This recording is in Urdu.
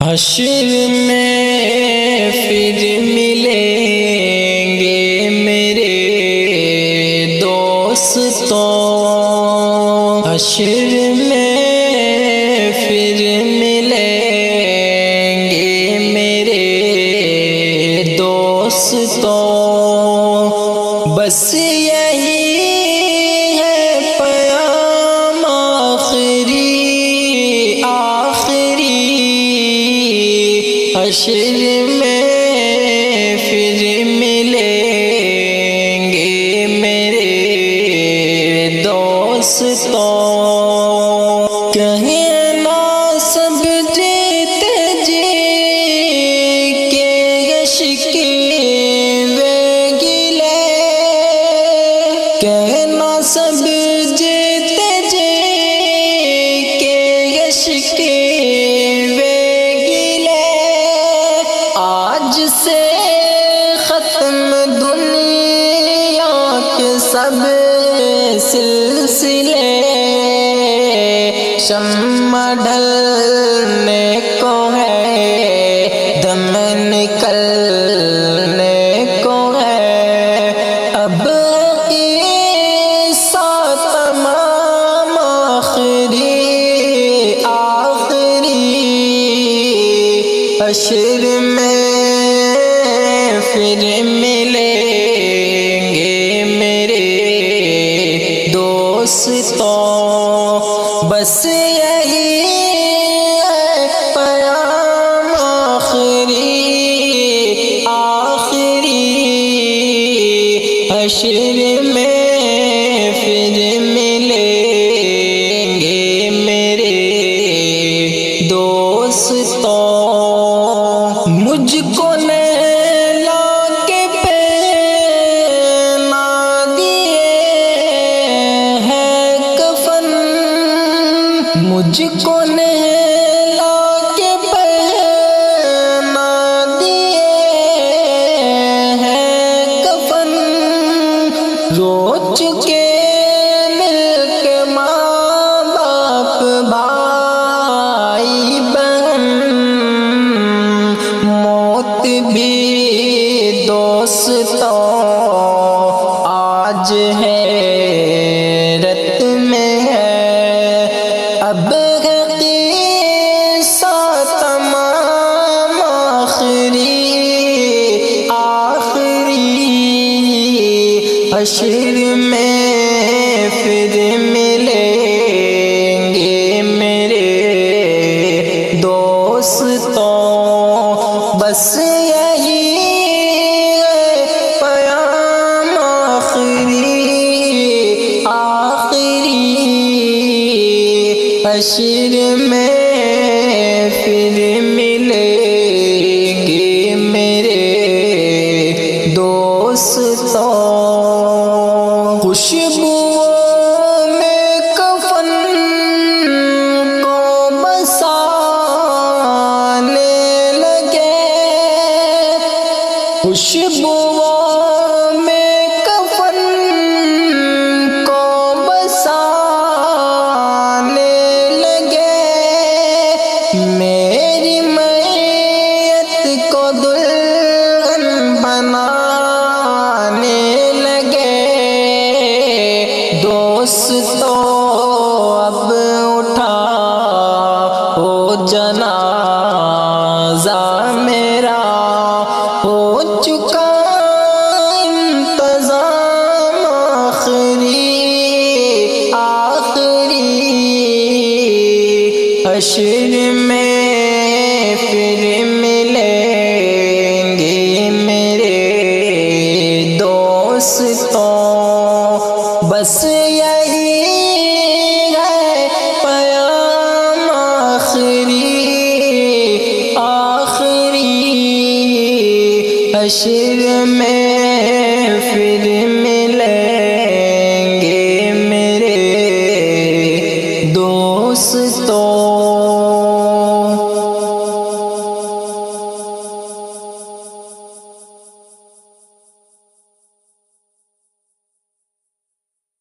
حشر میں پھر ملیں گے میرے دوستوں، حشر میں پھر ملیں گے میرے دوستوں، بس یہی ہے پیام آخری حشر میں پھر ملیں گے میرے دوستوں، کہنا سب جیتے جی کے عشقی و گلے، کہنا سب جیتے جی کے عشقی سے ختم دنیا کے سب سلسلے، شمع ڈھلنے کو ہے، دم نکلنے کو ہے، اب قصہ تمام آخری حشر میں پھر ملیں گے میرے دوستوں، بس یہی ہے پیام آخری حشر میں پھر ملیں گے میرے دوستوں، مجھ کو مجھ کو نہلا کے پہنا دیے ہیں کفن، رو چکے مل کے ماں باپ بھائی بہن، موت بھی دوستوں آج حیرت میں ہے، اب قصہ تمام آخری حشر میں پھر ملیں گے میرے دوستوں، بس یہی ہے پیام آخری حشر میں پھر ملیں گے میرے دوستوں، خوشبو میں کفن کو بسانے لگے، خوشبو میں کفن کو میری میت کو دلہن بنانے لگے، دوستو اب اٹھا ہو جنازہ میرا، ہو چکا انتظام آخری حشر میں پھر ملیں گے میرے دوستوں، بس یہی ہے پیام آخری حشر میں